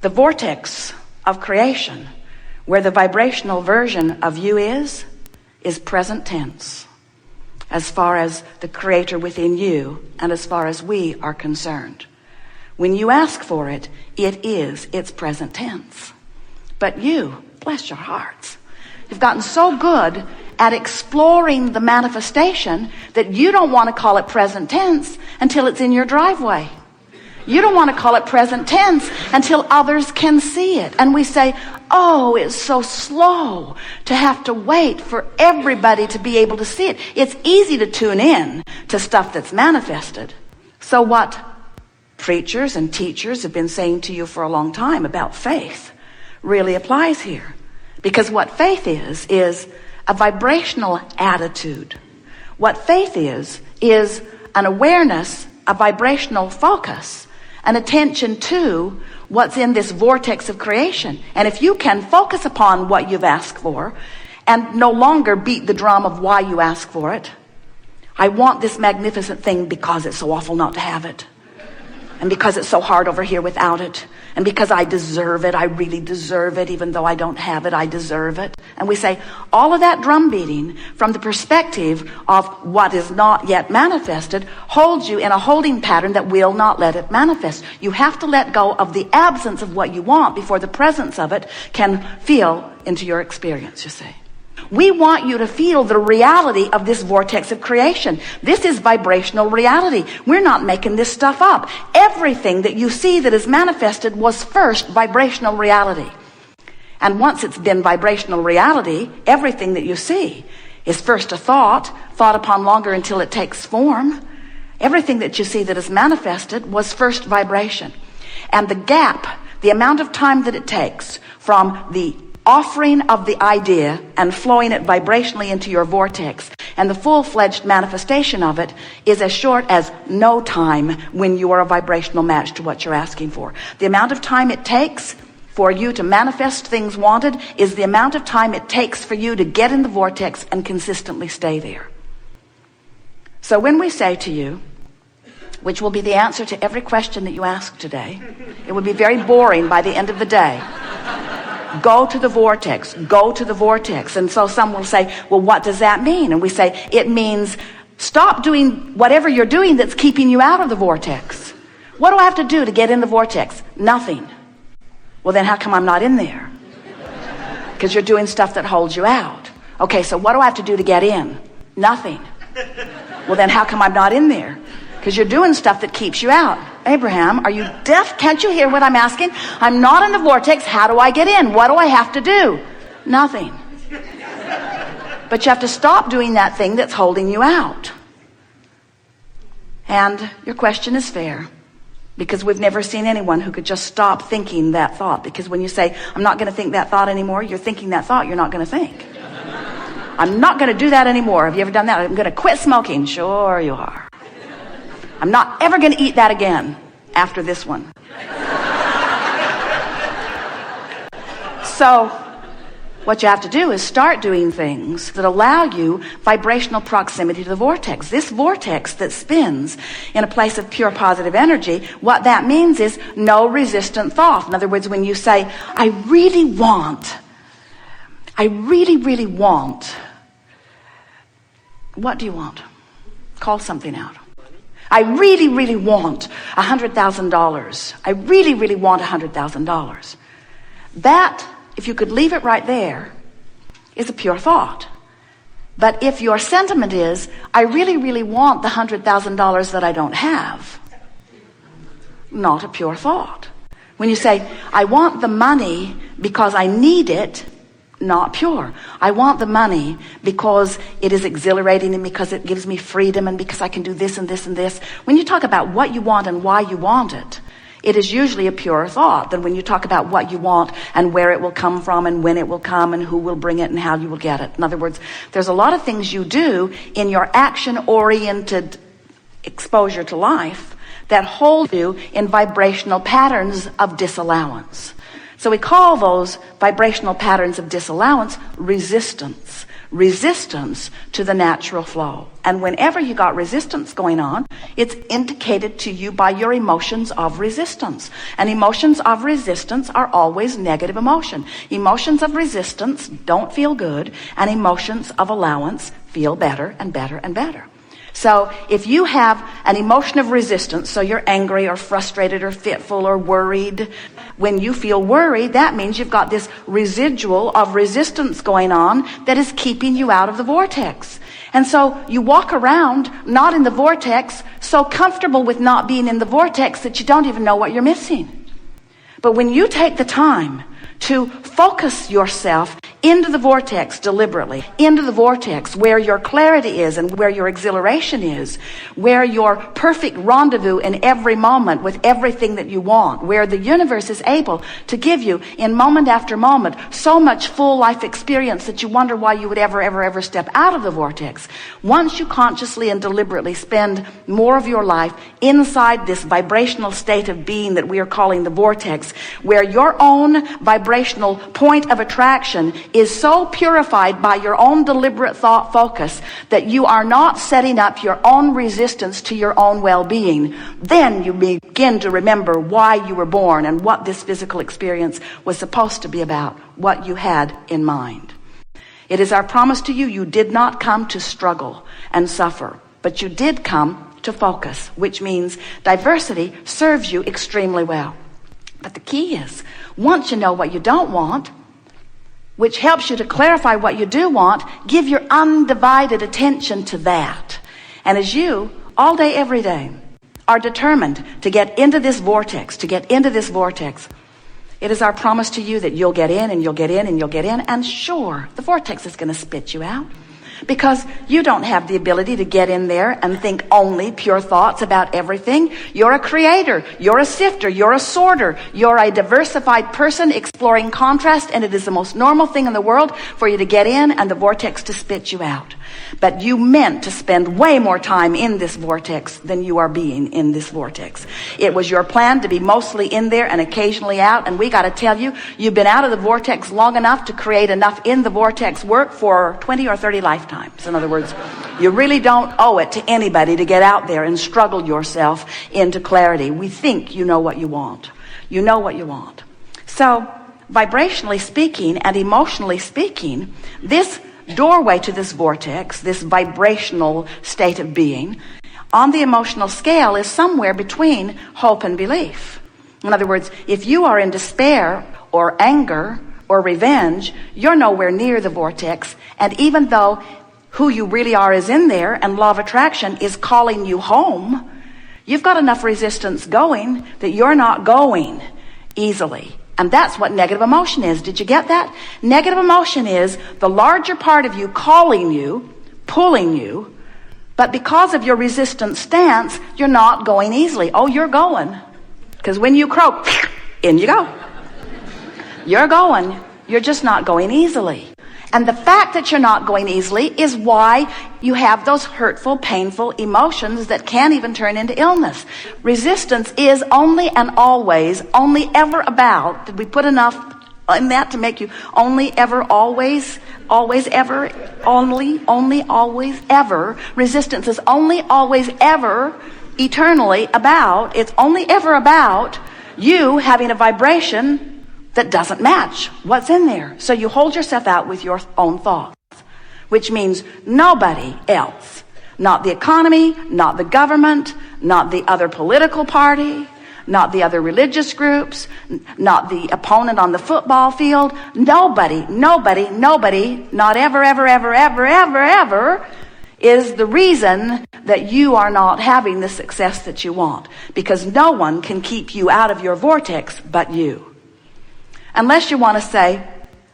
The vortex of creation, where the vibrational version of you is present tense, as far as the creator within you and as far as we are concerned. When you ask for it, it's present tense. But you, bless your hearts, you've gotten so good at exploring the manifestation that you don't want to call it present tense until it's in your driveway. You don't want to call it present tense until others can see it. And we say, oh, it's so slow to have to wait for everybody to be able to see it. It's easy to tune in to stuff that's manifested. So what preachers and teachers have been saying to you for a long time about faith really applies here. Because what faith is a vibrational attitude. What faith is an awareness, a vibrational focus, an attention to what's in this vortex of creation. And if you can focus upon what you've asked for and no longer beat the drum of why you ask for it, I want this magnificent thing because it's so awful not to have it. And because it's so hard over here without it. And because I deserve it, I really deserve it, even though I don't have it, I deserve it. And we say all of that drum beating from the perspective of what is not yet manifested holds you in a holding pattern that will not let it manifest. You have to let go of the absence of what you want before the presence of it can feel into your experience, you see. We want you to feel the reality of this vortex of creation. This is vibrational reality. We're not making this stuff up. Everything that you see that is manifested was first vibrational reality. And once it's been vibrational reality, everything that you see is first a thought upon longer until it takes form. Everything that you see that is manifested was first vibration. And the gap, the amount of time that it takes from the offering of the idea and flowing it vibrationally into your vortex and the full-fledged manifestation of it is as short as no time when you are a vibrational match to what you're asking for. The amount of time it takes for you to manifest things wanted is the amount of time it takes for you to get in the vortex and consistently stay there. So when we say to you, which will be the answer to every question that you ask today, it would be very boring by the end of the day. Go to the vortex, go to the vortex. And so some will say, well, what does that mean? And we say, it means stop doing whatever you're doing that's keeping you out of the vortex. What do I have to do to get in the vortex? Nothing. Well, then how come I'm not in there? Because you're doing stuff that holds you out. Okay, so what do I have to do to get in? Nothing. Well, then how come I'm not in there? Because you're doing stuff that keeps you out. Abraham, are you deaf? Can't you hear what I'm asking? I'm not in the vortex. How do I get in? What do I have to do? Nothing. But you have to stop doing that thing that's holding you out. And your question is fair, because we've never seen anyone who could just stop thinking that thought. Because when you say, I'm not going to think that thought anymore, you're thinking that thought you're not going to think. I'm not going to do that anymore. Have you ever done that? I'm going to quit smoking. Sure you are. I'm not ever going to eat that again after this one. So what you have to do is start doing things that allow you vibrational proximity to the vortex. This vortex that spins in a place of pure positive energy, what that means is no resistant thought. In other words, when you say, I really, really want, what do you want? Call something out. I really, really want $100,000. I really, really want $100,000. That, if you could leave it right there, is a pure thought. But if your sentiment is, I really, really want the $100,000 that I don't have, not a pure thought. When you say, I want the money because I need it, not pure. I want the money because it is exhilarating and because it gives me freedom and because I can do this and this and this. When you talk about what you want and why you want it, it is usually a pure thought than when you talk about what you want and where it will come from and when it will come and who will bring it and how you will get it. In other words, there's a lot of things you do in your action-oriented exposure to life that hold you in vibrational patterns of disallowance. So we call those vibrational patterns of disallowance resistance. Resistance to the natural flow. And whenever you got resistance going on, it's indicated to you by your emotions of resistance. And emotions of resistance are always negative emotion. Emotions of resistance don't feel good, and emotions of allowance feel better and better and better. So if you have an emotion of resistance, so you're angry or frustrated or fitful or worried, when you feel worried, that means you've got this residual of resistance going on that is keeping you out of the vortex. And so you walk around not in the vortex, so comfortable with not being in the vortex that you don't even know what you're missing. But when you take the time to focus yourself into the vortex deliberately, into the vortex where your clarity is and where your exhilaration is, where your perfect rendezvous in every moment with everything that you want, where the universe is able to give you in moment after moment so much full life experience that you wonder why you would ever step out of the vortex. Once you consciously and deliberately spend more of your life inside this vibrational state of being that we are calling the vortex, where your own vibrational point of attraction is so purified by your own deliberate thought focus that you are not setting up your own resistance to your own well-being, then you begin to remember why you were born and what this physical experience was supposed to be about, what you had in mind. It is our promise to you, you did not come to struggle and suffer, but you did come to focus, which means diversity serves you extremely well. But the key is, once you know what you don't want, which helps you to clarify what you do want, give your undivided attention to that. And as you, all day, every day, are determined to get into this vortex, it is our promise to you that you'll get in and you'll get in and you'll get in, and sure, the vortex is going to spit you out. Because you don't have the ability to get in there and think only pure thoughts about everything. You're a creator, you're a sifter, you're a sorter, you're a diversified person exploring contrast, and it is the most normal thing in the world for you to get in and the vortex to spit you out. But you meant to spend way more time in this vortex than you are being in this vortex. It was your plan to be mostly in there and occasionally out, and we got to tell you, you've been out of the vortex long enough to create enough in the vortex work for 20 or 30 lifetimes. In other words, you really don't owe it to anybody to get out there and struggle yourself into clarity. We think you know what you want. You know what you want. So, vibrationally speaking and emotionally speaking, this doorway to this vortex, this vibrational state of being, on the emotional scale is somewhere between hope and belief. In other words, if you are in despair or anger or revenge, you're nowhere near the vortex. And even though who you really are is in there and law of attraction is calling you home, you've got enough resistance going that you're not going easily. And that's what negative emotion is. Did you get that? Negative emotion is the larger part of you calling you, pulling you, but because of your resistant stance, you're not going easily. Oh, you're going. Because when you croak, in you go. You're going. You're just not going easily. And the fact that you're not going easily is why you have those hurtful, painful emotions that can even turn into illness. Resistance is only and always, only ever about, did we put enough in that to make you only ever, always ever, only always ever. Resistance is only always ever, eternally about, it's only ever about you having a vibration that doesn't match what's in there. So you hold yourself out with your own thoughts, which means nobody else, not the economy, not the government, not the other political party, not the other religious groups, not the opponent on the football field, nobody, not ever is the reason that you are not having the success that you want, because no one can keep you out of your vortex but you. Unless you want to say,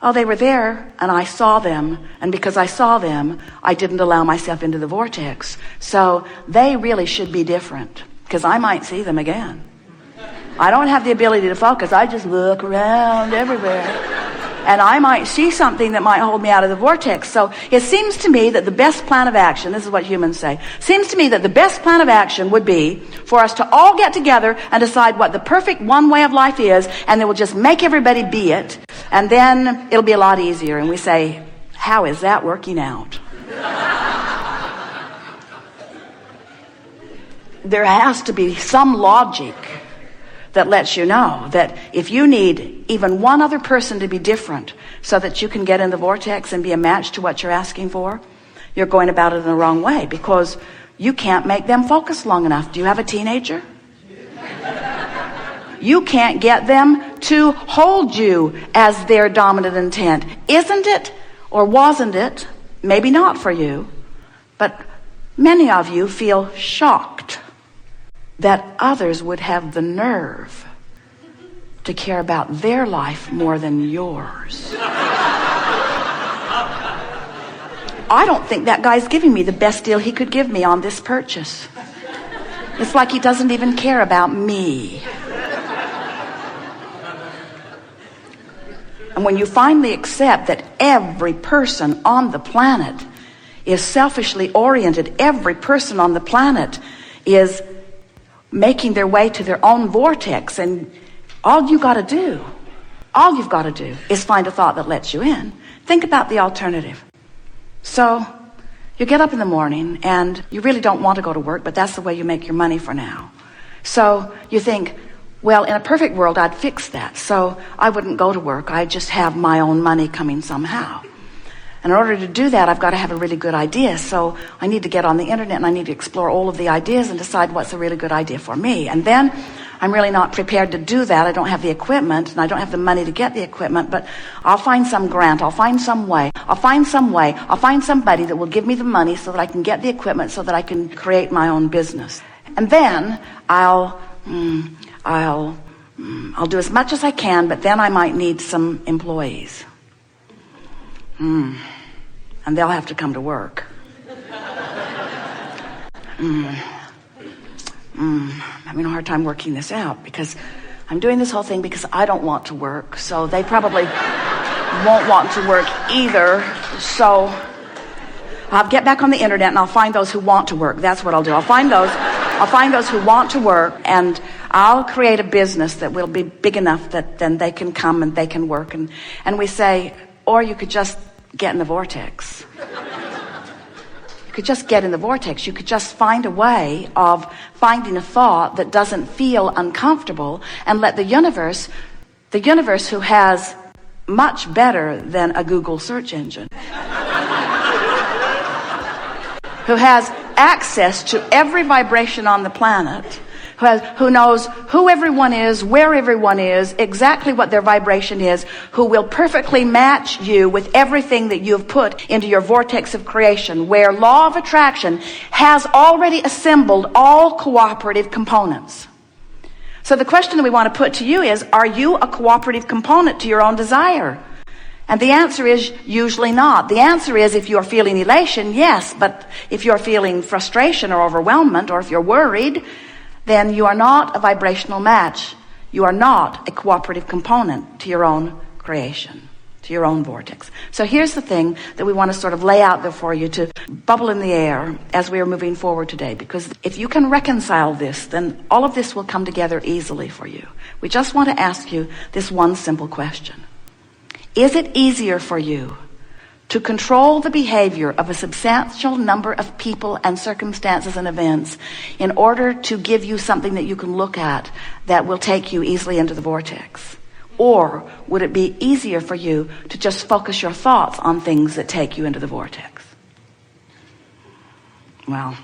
oh, they were there and I saw them, and because I saw them, I didn't allow myself into the vortex. So they really should be different, because I might see them again. I don't have the ability to focus. I just look around everywhere. And I might see something that might hold me out of the vortex. So it seems to me that the best plan of action, this is what humans say, seems to me that the best plan of action would be for us to all get together and decide what the perfect one way of life is, and then we'll just make everybody be it, and then it'll be a lot easier. And we say, how is that working out? There has to be some logic that lets you know that if you need even one other person to be different so that you can get in the vortex and be a match to what you're asking for, you're going about it in the wrong way, because you can't make them focus long enough. Do you have a teenager? You can't get them to hold you as their dominant intent. Isn't it, or wasn't it, maybe not for you, but many of you feel shocked that others would have the nerve to care about their life more than yours. I don't think that guy's giving me the best deal he could give me on this purchase. It's like he doesn't even care about me. And when you finally accept that every person on the planet is selfishly oriented, every person on the planet is making their way to their own vortex, and all you've got to do is find a thought that lets you in. Think about the alternative. So you get up in the morning and you really don't want to go to work, but that's the way you make your money for now. So you think, well, in a perfect world I'd fix that, so I wouldn't go to work. I'd just have my own money coming somehow. And in order to do that, I've got to have a really good idea. So I need to get on the internet and I need to explore all of the ideas and decide what's a really good idea for me. And then I'm really not prepared to do that. I don't have the equipment and I don't have the money to get the equipment, but I'll find some grant. I'll find some way. I'll find somebody that will give me the money so that I can get the equipment so that I can create my own business. And then I'll do as much as I can, but then I might need some employees. And they'll have to come to work. I'm having a hard time working this out because I'm doing this whole thing because I don't want to work, so they probably won't want to work either. So I'll get back on the internet and I'll find those who want to work. That's what I'll do. I'll find those who want to work, and I'll create a business that will be big enough that then they can come and they can work. And we say, or you could just get in the vortex. You could just get in the vortex. You could just find a way of finding a thought that doesn't feel uncomfortable and let the universe who has much better than a Google search engine, who has access to every vibration on the planet, who knows who everyone is, where everyone is, exactly what their vibration is, who will perfectly match you with everything that you have put into your vortex of creation, where law of attraction has already assembled all cooperative components. So the question that we want to put to you is, are you a cooperative component to your own desire? And the answer is usually not. The answer is, if you're feeling elation, yes, but if you're feeling frustration or overwhelmment, or if you're worried, then you are not a vibrational match. You are not a cooperative component to your own creation, to your own vortex. So here's the thing that we want to sort of lay out there for you to bubble in the air as we are moving forward today, because if you can reconcile this, then all of this will come together easily for you. We just want to ask you this one simple question. Is it easier for you to control the behavior of a substantial number of people and circumstances and events in order to give you something that you can look at that will take you easily into the vortex? Or would it be easier for you to just focus your thoughts on things that take you into the vortex? Well,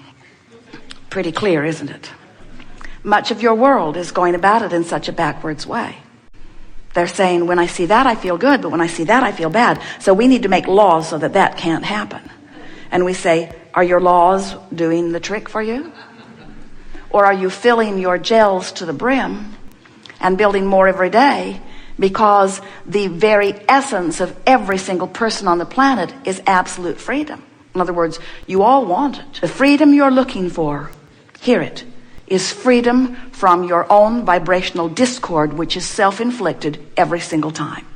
pretty clear, isn't it? Much of your world is going about it in such a backwards way. They're saying, when I see that, I feel good, but when I see that, I feel bad. So we need to make laws so that that can't happen. And we say, are your laws doing the trick for you? Or are you filling your gels to the brim and building more every day, because the very essence of every single person on the planet is absolute freedom? In other words, you all want it. The freedom you're looking for, hear it, is freedom from your own vibrational discord, which is self-inflicted every single time.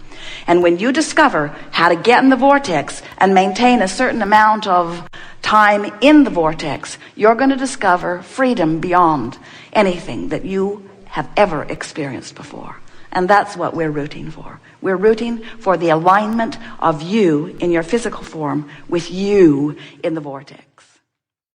And when you discover how to get in the vortex and maintain a certain amount of time in the vortex, you're going to discover freedom beyond anything that you have ever experienced before. And that's what we're rooting for. We're rooting for the alignment of you in your physical form with you in the vortex.